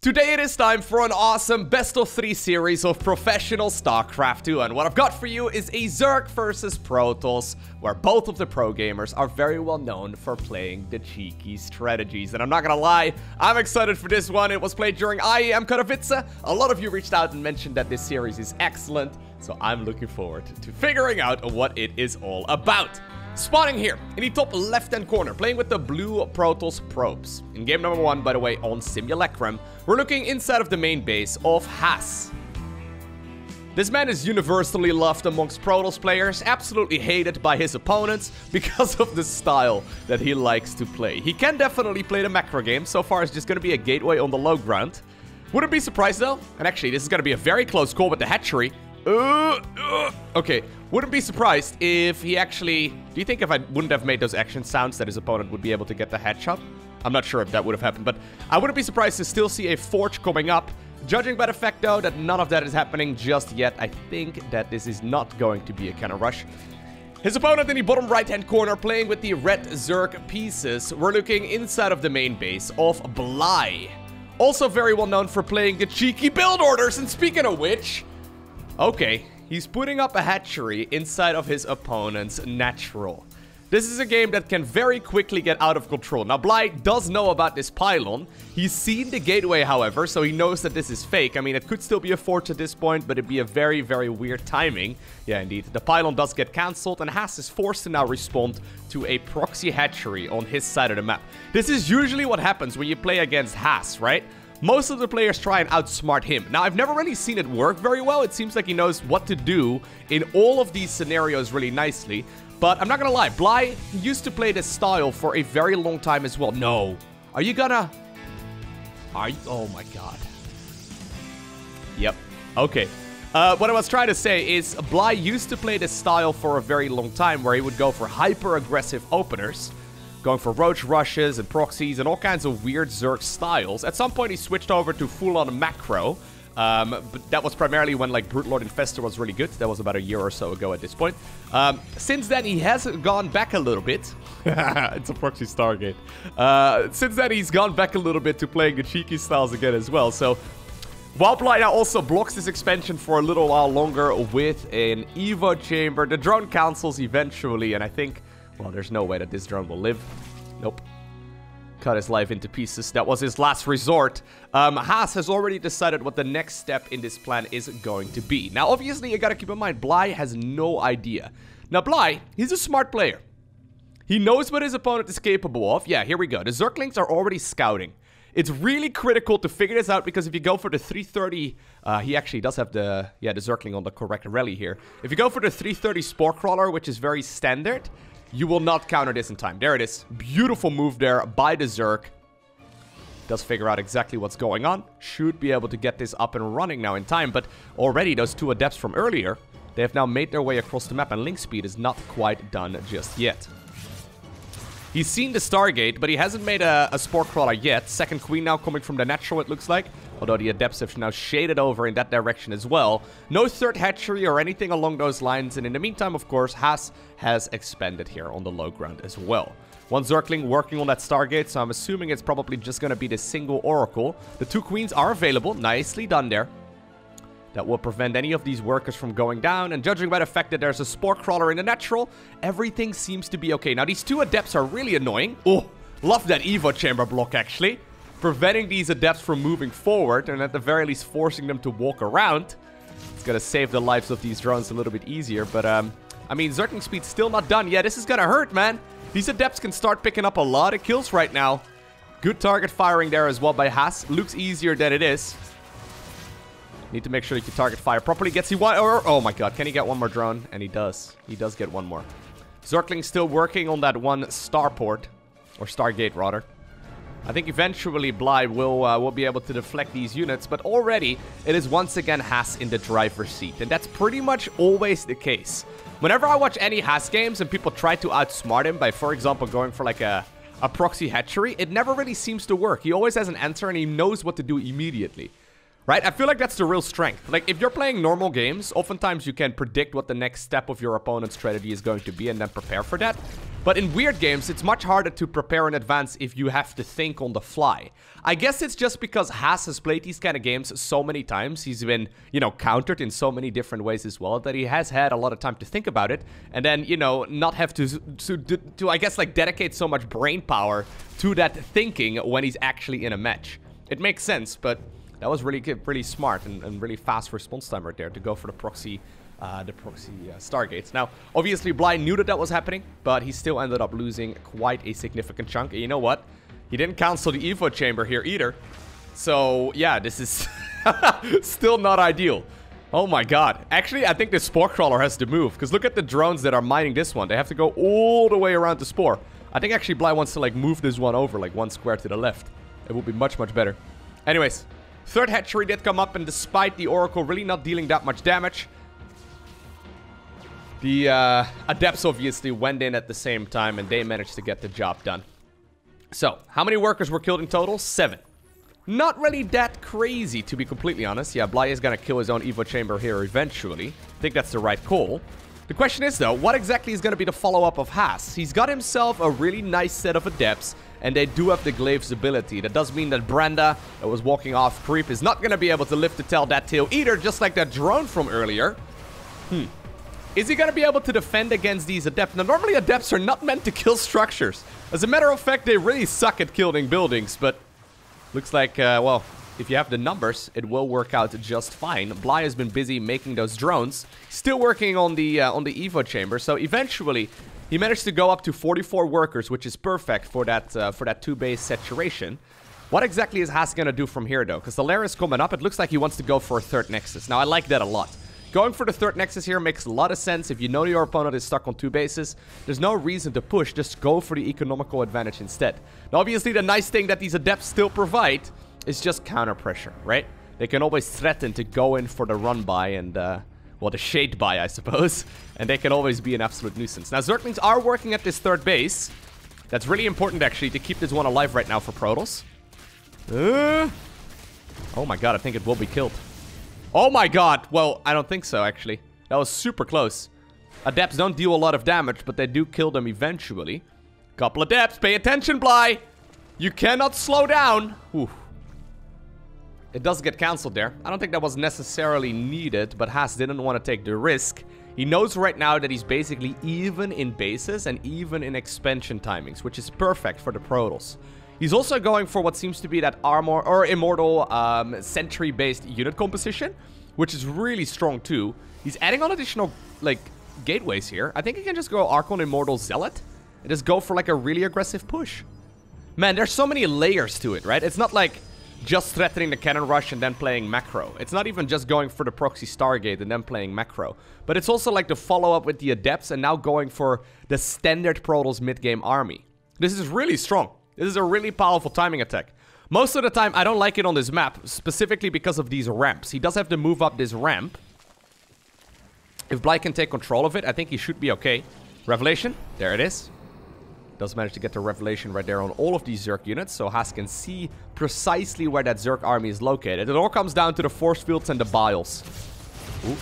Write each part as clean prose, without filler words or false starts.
Today it is time for an awesome best of 3 series of professional StarCraft 2, and what I've got for you is a Zerg versus Protoss, where both of the pro gamers are very well known for playing the cheeky strategies. And I'm not gonna lie, I'm excited for this one. It was played during IEM Katowice. A lot of you reached out and mentioned that this series is excellent, so I'm looking forward to figuring out what it is all about. Spawning here in the top left-hand corner, playing with the blue Protoss probes. In game number 1, by the way, on Simulacrum, we're looking inside of the main base of Has. This man is universally loved amongst Protoss players, absolutely hated by his opponents because of the style that he likes to play. He can definitely play the macro game. So far, it's just going to be a gateway on the low ground. Wouldn't be surprised though, and actually this is going to be a very close call with the hatchery. Okay, wouldn't be surprised if he actually... Do you think if I wouldn't have made those action sounds that his opponent would be able to get the headshot? I'm not sure if that would have happened, but I wouldn't be surprised to still see a forge coming up. Judging by the fact, though, that none of that is happening just yet, I think that this is not going to be a kind of rush. His opponent in the bottom right-hand corner playing with the red Zerg pieces. We're looking inside of the main base of Bly. Also very well known for playing the cheeky build orders, and speaking of which... Okay, he's putting up a hatchery inside of his opponent's natural. This is a game that can very quickly get out of control. Now, Bly does know about this pylon. He's seen the gateway, however, so he knows that this is fake. I mean, it could still be a forge at this point, but it'd be a very, very weird timing. Yeah, indeed. The pylon does get cancelled, and Has is forced to now respond to a proxy hatchery on his side of the map. This is usually what happens when you play against Has, right? Most of the players try and outsmart him. Now, I've never really seen it work very well. It seems like he knows what to do in all of these scenarios really nicely. But I'm not gonna lie, Bly used to play this style for a very long time as well. No. Are you gonna... Oh my god. Yep. Okay. What I was trying to say is Bly used to play this style for a very long time, where he would go for hyper-aggressive openers, going for roach rushes and proxies and all kinds of weird Zerg styles. At some point, he switched over to full-on macro. But that was primarily when, like, Brute Lord Infestor was really good. That was about a year or so ago at this point. Since then, he has gone back a little bit. It's a proxy Stargate. Since then, he's gone back a little bit to playing the cheeky styles again as well. So, while Bly now also blocks this expansion for a little while longer with an Evo chamber, the drone cancels eventually, and I think... Well, there's no way that this drone will live. Nope. Cut his life into pieces. That was his last resort. Has has already decided what the next step in this plan is going to be. Now, obviously, you gotta keep in mind, Bly has no idea. Now, Bly, he's a smart player. He knows what his opponent is capable of. Yeah, here we go. The Zerglings are already scouting. It's really critical to figure this out, because if you go for the 330... he actually does have the Zergling on the correct rally here. If you go for the 330 Spore Crawler, which is very standard... You will not counter this in time. There it is. Beautiful move there by the Zerg. Does figure out exactly what's going on. Should be able to get this up and running now in time. But already those two adepts from earlier, they have now made their way across the map. And link speed is not quite done just yet. He's seen the Stargate, but he hasn't made a Spore Crawler yet. Second Queen now coming from the natural, it looks like. Although the Adepts have now shaded over in that direction as well. No third hatchery or anything along those lines. And in the meantime, of course, Has expanded here on the low ground as well. One Zergling working on that Stargate, so I'm assuming it's probably just going to be the single Oracle. The 2 Queens are available. Nicely done there. That will prevent any of these workers from going down. And judging by the fact that there's a Spore Crawler in the natural, everything seems to be okay. Now, these 2 Adepts are really annoying. Oh, love that Evo chamber block, actually. Preventing these Adepts from moving forward, and at the very least forcing them to walk around. It's going to save the lives of these drones a little bit easier. But, I mean, Zergling speed's still not done. Yeah, this is going to hurt, man. These Adepts can start picking up a lot of kills right now. Good target firing there as well by Has. Looks easier than it is. Need to make sure that you target fire properly. Gets he one, or oh my god, can he get one more drone? And he does. He does get one more. Zergling still working on that one starport, or Stargate rather. I think eventually Bly will be able to deflect these units, but already it is once again Has in the driver's seat, and that's pretty much always the case. Whenever I watch any Has games and people try to outsmart him by, for example, going for like a proxy hatchery, it never really seems to work. He always has an answer and he knows what to do immediately. Right? I feel like that's the real strength. Like, if you're playing normal games, oftentimes you can predict what the next step of your opponent's strategy is going to be and then prepare for that. But in weird games, it's much harder to prepare in advance if you have to think on the fly. I guess it's just because Has has played these kind of games so many times. He's been, you know, countered in so many different ways as well, that he has had a lot of time to think about it. And then, you know, not have to I guess, like, dedicate so much brain power to that thinking when he's actually in a match. It makes sense, but that was really smart and really fast response time right there to go for the proxy Stargates. Now, obviously, Bly knew that was happening, but he still ended up losing quite a significant chunk. And you know what? He didn't cancel the Evo chamber here either. So, yeah, this is still not ideal. Oh my god. Actually, I think the Spore Crawler has to move, because look at the drones that are mining this one. They have to go all the way around the Spore. I think actually Bly wants to, like, move this one over, like, 1 square to the left. It will be much better. Anyways, third hatchery did come up, and despite the Oracle really not dealing that much damage, the Adepts obviously went in at the same time, and they managed to get the job done. So, how many workers were killed in total? 7. Not really that crazy, to be completely honest. Yeah, Bly is gonna kill his own Evo chamber here eventually. I think that's the right call. The question is, though, what exactly is gonna be the follow-up of Has? He's got himself a really nice set of Adepts, and they do have the Glaive's ability. That does mean that Branda, that was walking off creep, is not gonna be able to live to tell that tale either, just like that drone from earlier. Is he going to be able to defend against these Adepts? Now, normally Adepts are not meant to kill structures. As a matter of fact, they really suck at killing buildings. But looks like, well, if you have the numbers, it will work out just fine. Bly has been busy making those drones. Still working on the Evo chamber. So eventually, he managed to go up to 44 workers, which is perfect for that 2-base saturation. What exactly is Has going to do from here, though? Because the lair is coming up. It looks like he wants to go for a third Nexus. Now, I like that a lot. Going for the third Nexus here makes a lot of sense. If you know your opponent is stuck on 2 bases, there's no reason to push. Just go for the economical advantage instead. Now, obviously, the nice thing that these Adepts still provide is just counter pressure, right? They can always threaten to go in for the run by and, well, the shade by, I suppose. And they can always be an absolute nuisance. Now, Zerglings are working at this third base. That's really important, actually, to keep this one alive right now for Protoss. Oh my god, I think it will be killed. Oh my god! Well, I don't think so, actually. That was super close. Adepts don't deal a lot of damage, but they do kill them eventually. Couple Adepts, pay attention, Bly! You cannot slow down! Oof. It does get cancelled there. I don't think that was necessarily needed, but Has didn't want to take the risk. He knows right now that he's basically even in bases and even in expansion timings, which is perfect for the Protoss. He's also going for what seems to be that armor or immortal sentry-based unit composition, which is really strong too. He's adding on additional, like, gateways here. I think he can just go Archon Immortal Zealot and just go for, like, a really aggressive push. Man, there's so many layers to it, right? It's not like just threatening the cannon rush and then playing macro. It's not even just going for the proxy Stargate and then playing macro. But it's also like the follow-up with the Adepts and now going for the standard Protoss mid-game army. This is really strong. This is a really powerful timing attack. Most of the time, I don't like it on this map, specifically because of these ramps. He does have to move up this ramp. If Bly can take control of it, I think he should be okay. Revelation, there it is. Does manage to get the Revelation right there on all of these Zerg units, so Has can see precisely where that Zerg army is located. It all comes down to the force fields and the biles. Ooh.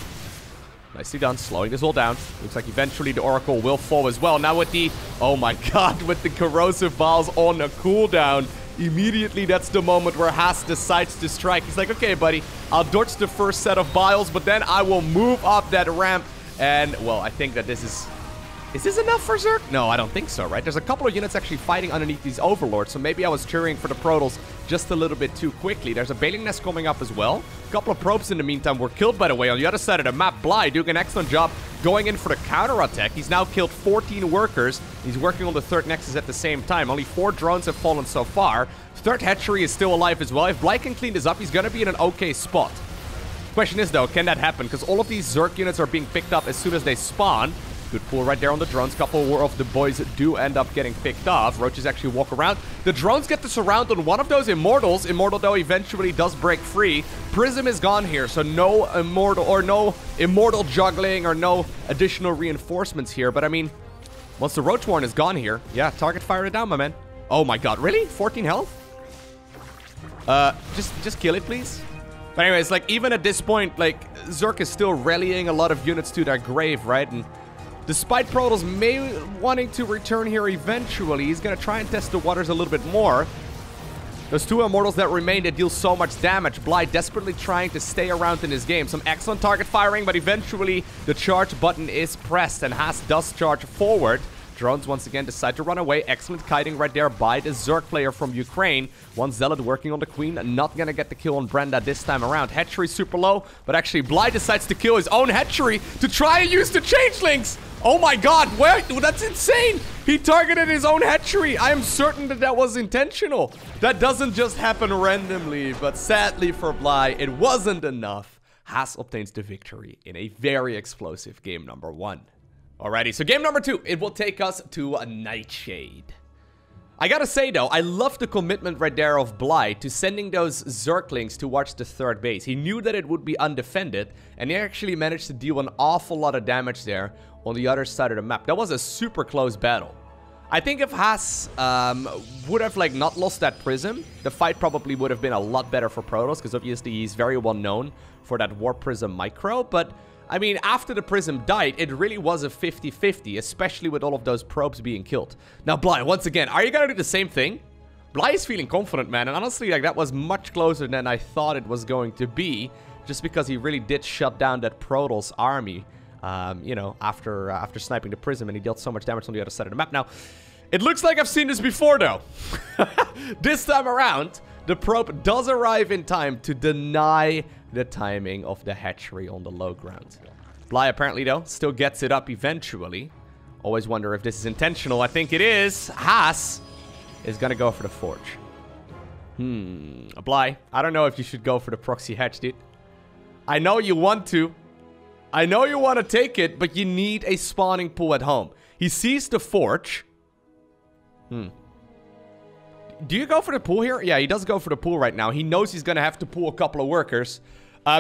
Nicely done, slowing this all down. Looks like eventually the Oracle will fall as well. Now with the, oh my god, with the corrosive vials on a cooldown, immediately that's the moment where Has decides to strike. He's like, okay, buddy, I'll dodge the first set of vials, but then I will move up that ramp. And, well, I think that this is this enough for Zerg? No, I don't think so, right? There's a couple of units actually fighting underneath these Overlords, so maybe I was cheering for the Protoss just a little bit too quickly. There's a Bailing Nest coming up as well. A couple of probes in the meantime were killed, by the way. On the other side of the map, Bly doing an excellent job going in for the counter-attack. He's now killed 14 workers. He's working on the third Nexus at the same time. Only 4 drones have fallen so far. Third hatchery is still alive as well. If Bly can clean this up, he's going to be in an okay spot. Question is, though, can that happen? Because all of these Zerg units are being picked up as soon as they spawn. Good pull right there on the drones. Couple of the boys do end up getting picked off. Roaches actually walk around. The drones get the surround on one of those Immortals. Immortal, though, eventually does break free. Prism is gone here, so no Immortal juggling or no additional reinforcements here. But, I mean, once the Roach Warren is gone here, yeah, target fire it down, my man. Oh, my God. Really? 14 health? Just kill it, please. But anyways, like, even at this point, like, Zerg is still rallying a lot of units to their grave, right? And Despite Protoss may wanting to return here eventually, he's going to try and test the waters a little bit more. Those two Immortals that remain that deal so much damage. Bly desperately trying to stay around in this game. Some excellent target firing, but eventually the charge button is pressed and Has does charge forward. Drones once again decide to run away. Excellent kiting right there by the Zerg player from Ukraine. One Zealot working on the Queen. Not gonna get the kill on Brenda this time around. Hatchery super low, but actually Bly decides to kill his own Hatchery to try and use the Changelings. Oh my god, where? That's insane! He targeted his own Hatchery. I am certain that that was intentional. That doesn't just happen randomly, but sadly for Bly, it wasn't enough. Has obtains the victory in a very explosive game number 1. Alrighty, so game number 2, it will take us to a Nightshade. I gotta say though, I love the commitment right there of Bly to sending those Zerglings towards the third base. He knew that it would be undefended, and he actually managed to deal an awful lot of damage there on the other side of the map. That was a super close battle. I think if Has would have like not lost that Prism, the fight probably would have been a lot better for Protoss, because obviously he's very well known for that Warp Prism micro, but I mean, after the Prism died, it really was a 50-50, especially with all of those probes being killed. Now, Bly, once again, are you gonna do the same thing? Bly is feeling confident, man, and honestly, like, that was much closer than I thought it was going to be, just because he really did shut down that Protoss army, you know, after sniping the Prism, and he dealt so much damage on the other side of the map. Now, it looks like I've seen this before, though. This time around, the probe does arrive in time to deny the timing of the Hatchery on the low ground. Bly apparently though still gets it up eventually. Always wonder if this is intentional. I think it is. Has is gonna go for the Forge. Bly, I don't know if you should go for the proxy hatch, dude. I know you want to. I know you want to take it, but you need a spawning pool at home. He sees the Forge. Do you go for the pool here? Yeah, he does go for the pool right now. He knows he's gonna have to pull a couple of workers.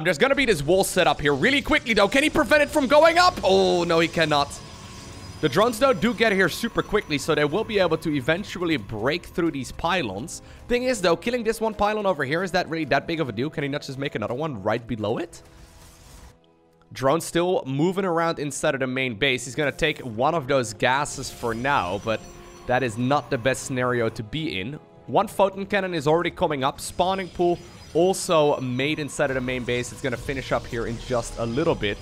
There's gonna be this wall set up here really quickly, though. Can he prevent it from going up? Oh, no, he cannot. The drones, though, do get here super quickly, so they will be able to eventually break through these pylons. Thing is, though, killing this one pylon over here, is that really that big of a deal? Can he not just make another one right below it? Drone still moving around inside of the main base. He's gonna take one of those gases for now, but that is not the best scenario to be in. One photon cannon is already coming up. Spawning pool also made inside of the main base. It's going to finish up here in just a little bit.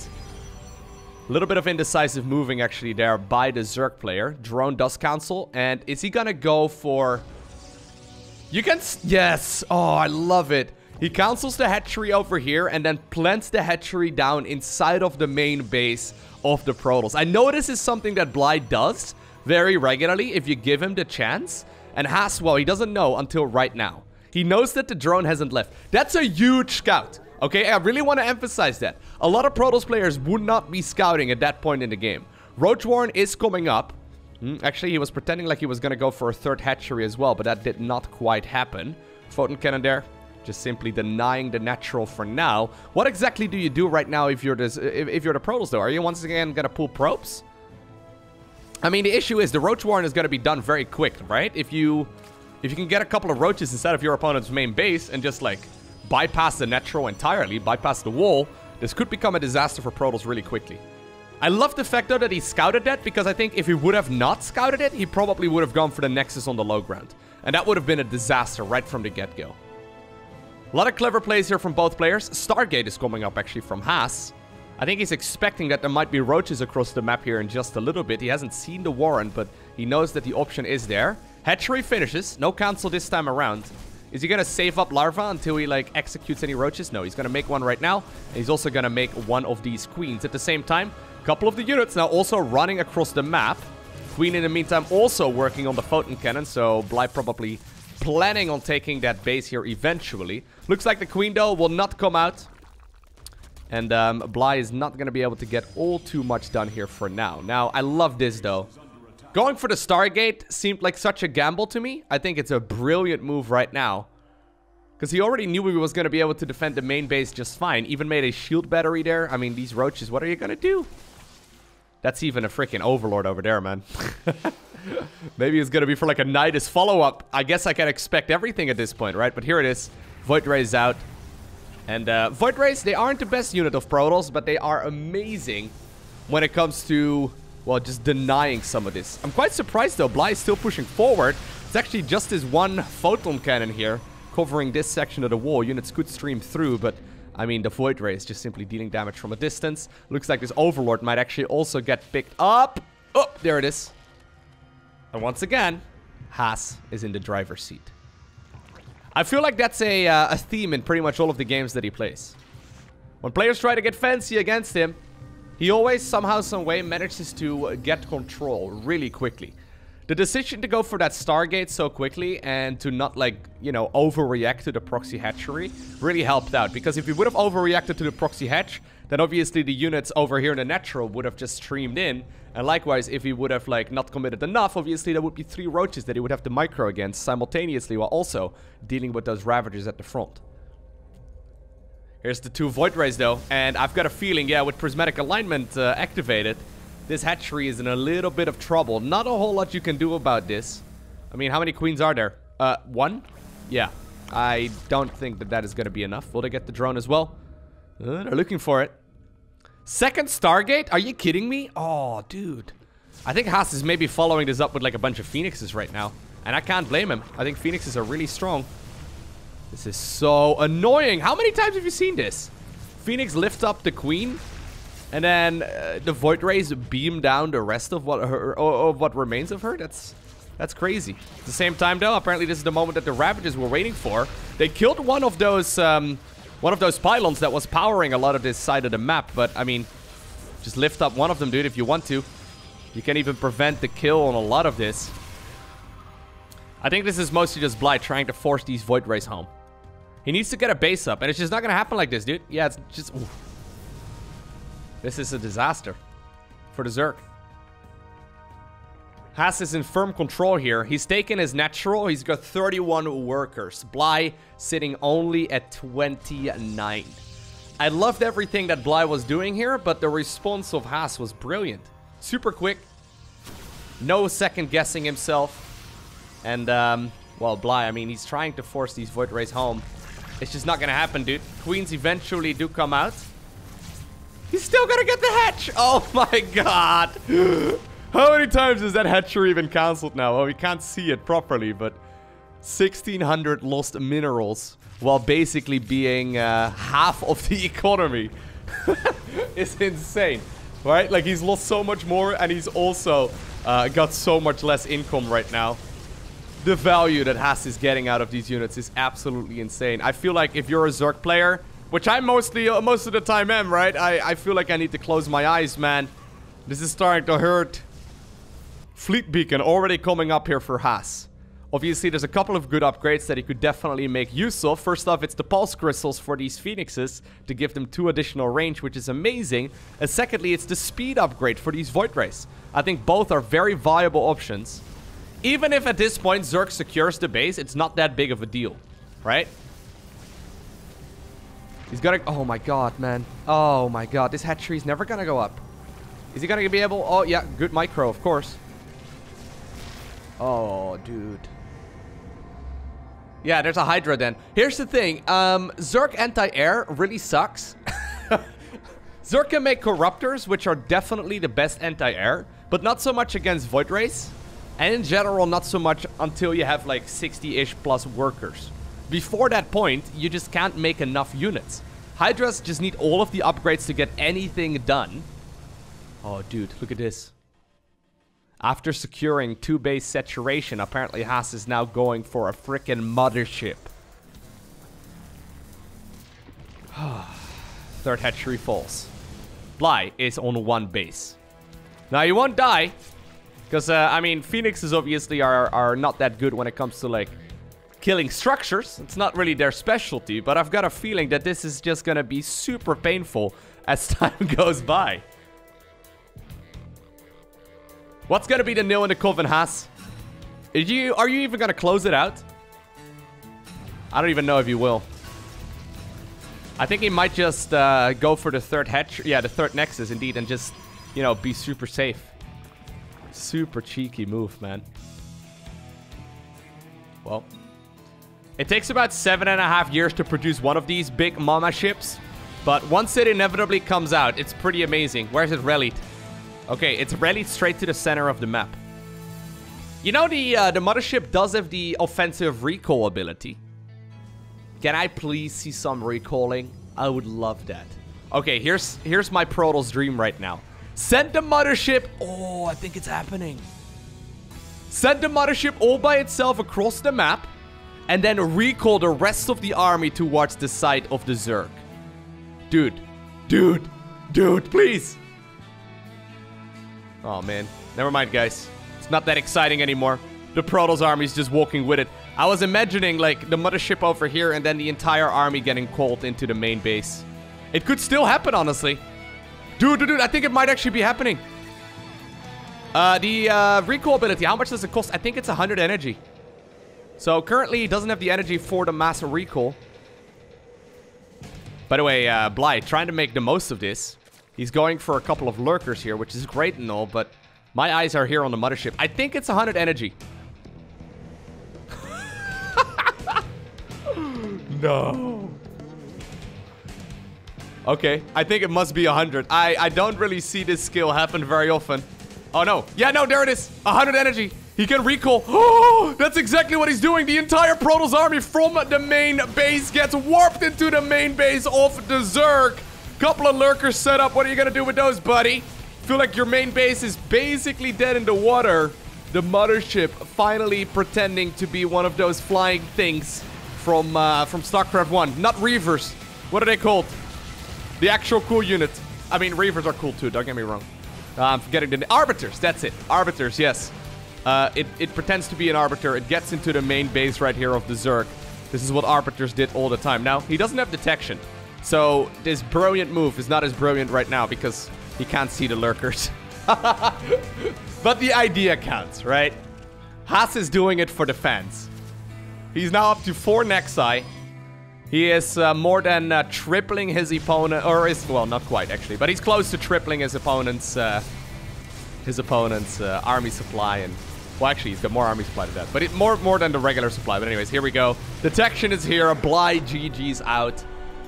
A little bit of indecisive moving actually there by the Zerg player. Drone does cancel. And is he going to go for... You can... Yes! Oh, I love it. He cancels the hatchery over here and then plants the hatchery down inside of the main base of the Protoss. I know this is something that Bly does very regularly if you give him the chance. And Has, well, he doesn't know until right now. He knows that the drone hasn't left. That's a huge scout. Okay, I really want to emphasize that. A lot of Protoss players would not be scouting at that point in the game. Roach Warren is coming up. Actually, he was pretending like he was going to go for a third hatchery as well, but that did not quite happen. Photon cannon there. Just simply denying the natural for now. What exactly do you do right now if you're the Protoss, though? Are you once again going to pull probes? I mean, the issue is the Roach Warren is going to be done very quick, right? If you can get a couple of roaches inside of your opponent's main base and just, like, bypass the natural entirely, bypass the wall, this could become a disaster for Protoss really quickly. I love the fact, though, that he scouted that, because I think if he would have not scouted it, he probably would have gone for the Nexus on the low ground. And that would have been a disaster right from the get-go. A lot of clever plays here from both players. Stargate is coming up, actually, from Has. I think he's expecting that there might be roaches across the map here in just a little bit. He hasn't seen the Warren, but he knows that the option is there. Hatchery finishes. No cancel this time around. Is he going to save up larva until he, like, executes any roaches? No, he's going to make one right now. And he's also going to make one of these queens. At the same time, a couple of the units now also running across the map. Queen, in the meantime, also working on the photon cannon. So, Bly probably planning on taking that base here eventually. Looks like the Queen, though, will not come out. And Bly is not going to be able to get all too much done here for now. Now, I love this, though. Going for the Stargate seemed like such a gamble to me. I think it's a brilliant move right now. Because he already knew he was going to be able to defend the main base just fine. Even made a shield battery there. I mean, these roaches, what are you going to do? That's even a freaking Overlord over there, man. Maybe it's going to be for like a Nidus follow-up. I guess I can expect everything at this point, right? But here it is. Void Ray is out. And Void Rays, they aren't the best unit of Protoss, but they are amazing when it comes to well, just denying some of this. I'm quite surprised, though. Bly is still pushing forward. It's actually just this one photon cannon here covering this section of the wall. Units could stream through, but I mean, the Void Ray is just simply dealing damage from a distance. Looks like this Overlord might actually also get picked up. Oh, there it is. And once again, Has is in the driver's seat. I feel like that's a theme in pretty much all of the games that he plays. When players try to get fancy against him, he always somehow, some way manages to get control really quickly. The decision to go for that Stargate so quickly and to not, like, you know, overreact to the proxy hatchery really helped out. Because if he would have overreacted to the proxy hatch, then obviously the units over here in the natural would have just streamed in. And likewise, if he would have, like, not committed enough, obviously there would be 3 roaches that he would have to micro against simultaneously while also dealing with those Ravagers at the front. Here's the 2 Void Rays, though. And I've got a feeling, yeah, with Prismatic Alignment activated, this hatchery is in a little bit of trouble. Not a whole lot you can do about this. I mean, how many queens are there? 1? Yeah. I don't think that is going to be enough. Will they get the drone as well? They're looking for it. Second Stargate? Are you kidding me? Oh, dude. I think Has is maybe following this up with like a bunch of Phoenixes right now. And I can't blame him. I think Phoenixes are really strong. This is so annoying. How many times have you seen this? Phoenix lift up the queen, and then the Void Rays beam down the rest of what remains of her. That's crazy. At the same time, though, apparently this is the moment that the Ravagers were waiting for. They killed one of those pylons that was powering a lot of this side of the map. But I mean, just lift up one of them, dude, if you want to. You can even prevent the kill on a lot of this. I think this is mostly just Bly trying to force these Void Rays home. He needs to get a base up, and it's just not gonna happen like this, dude. Yeah, it's just... Ooh. This is a disaster for the Zerg. Has is in firm control here. He's taken his natural. He's got 31 workers. Bly sitting only at 29. I loved everything that Bly was doing here, but the response of Has was brilliant. Super quick. No second guessing himself. And, well, Bly, I mean, he's trying to force these Void Rays home. It's just not gonna happen, dude. Queens eventually do come out. He's still gonna get the hatch! Oh my god! How many times has that hatchery been cancelled now? Well, we can't see it properly, but 1,600 lost minerals while basically being half of the economy. It's insane, right? Like, he's lost so much more, and he's also got so much less income right now. The value that Has is getting out of these units is absolutely insane. I feel like if you're a Zerg player, which I most of the time am, right? I feel like I need to close my eyes, man. This is starting to hurt. Fleet Beacon already coming up here for Has. Obviously, there's a couple of good upgrades that he could definitely make use of. First off, it's the Pulse Crystals for these Phoenixes to give them 2 additional range, which is amazing. And secondly, it's the speed upgrade for these Void Rays. I think both are very viable options. Even if at this point Zerg secures the base, it's not that big of a deal, right? He's gonna... Oh my god, man. Oh my god, this hatchery's never gonna go up. Is he gonna be able... Oh yeah, good micro, of course. Oh, dude. Yeah, there's a Hydra then. Here's the thing. Zerg anti-air really sucks. Zerg can make Corruptors, which are definitely the best anti-air, but not so much against Void Rays. And in general, not so much until you have like 60-ish plus workers. Before that point, you just can't make enough units. Hydras just need all of the upgrades to get anything done. Oh, dude, look at this. After securing 2 base saturation, apparently Has is now going for a freaking Mothership. Third hatchery falls. Bly is on 1 base. Now, he won't die. Because, I mean, Phoenixes obviously are not that good when it comes to, like, killing structures. It's not really their specialty, but I've got a feeling that this is just gonna be super painful as time goes by. What's gonna be the nail in the coffin, Has? Are you even gonna close it out? I don't even know if you will. I think he might just go for the third hatch. Yeah, the third nexus, indeed, and just, you know, be super safe. Super cheeky move, man. Well, it takes about 7.5 years to produce one of these big mama ships, but once it inevitably comes out, it's pretty amazing. Where's it rallied? Okay, it's rallied straight to the center of the map. You know, the Mothership does have the offensive recall ability. Can I please see some recalling? I would love that. Okay, here's my Protoss dream right now. Send the Mothership. Oh, I think it's happening. Send the Mothership all by itself across the map. And then recall the rest of the army towards the side of the Zerg. Dude. Dude. Dude, please. Oh, man. Never mind, guys. It's not that exciting anymore. The Protoss army is just walking with it. I was imagining, like, the Mothership over here and then the entire army getting called into the main base. It could still happen, honestly. Dude, I think it might actually be happening. The recall ability, how much does it cost? I think it's 100 energy. So, currently, he doesn't have the energy for the mass recall. By the way, Bly, trying to make the most of this. He's going for a couple of lurkers here, which is great and all, but my eyes are here on the Mothership. I think it's 100 energy. No. Okay, I think it must be 100. I don't really see this skill happen very often. Oh, no. Yeah, no, there it is. 100 energy. He can recall. Oh, that's exactly what he's doing. The entire Protoss army from the main base gets warped into the main base of the Zerg. Couple of lurkers set up. What are you going to do with those, buddy? Feel like your main base is basically dead in the water. The Mothership finally pretending to be one of those flying things from StarCraft 1. Not Reavers. What are they called? The actual cool unit. I mean, Reavers are cool too, don't get me wrong. I'm forgetting the... Arbiters, that's it. Arbiters, yes. It pretends to be an Arbiter. It gets into the main base right here of the Zerg. This is what Arbiters did all the time. Now, he doesn't have detection. So, this brilliant move is not as brilliant right now because he can't see the lurkers. But the idea counts, right? Has is doing it for the fans. He's now up to 4 Nexi. He is more than tripling his opponent, or is, well, not quite actually, but he's close to tripling his opponent's army supply. And well, actually, he's got more army supply than that, but more than the regular supply. But anyways, here we go. Detection is here. Bly GG's out.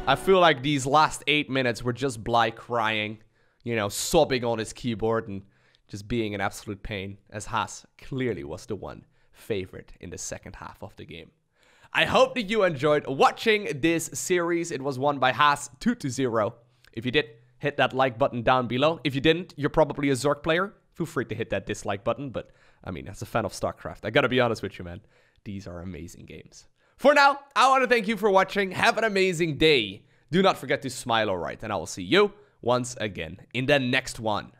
I feel like these last 8 minutes were just Bly crying, you know, sobbing on his keyboard and just being an absolute pain, as Has clearly was the one favorite in the second half of the game. I hope that you enjoyed watching this series. It was won by Has 2-0. If you did, hit that like button down below. If you didn't, you're probably a Zerg player. Feel free to hit that dislike button, but I mean, as a fan of StarCraft, I gotta be honest with you, man. These are amazing games. For now, I want to thank you for watching. Have an amazing day. Do not forget to smile alright, and I will see you once again in the next one.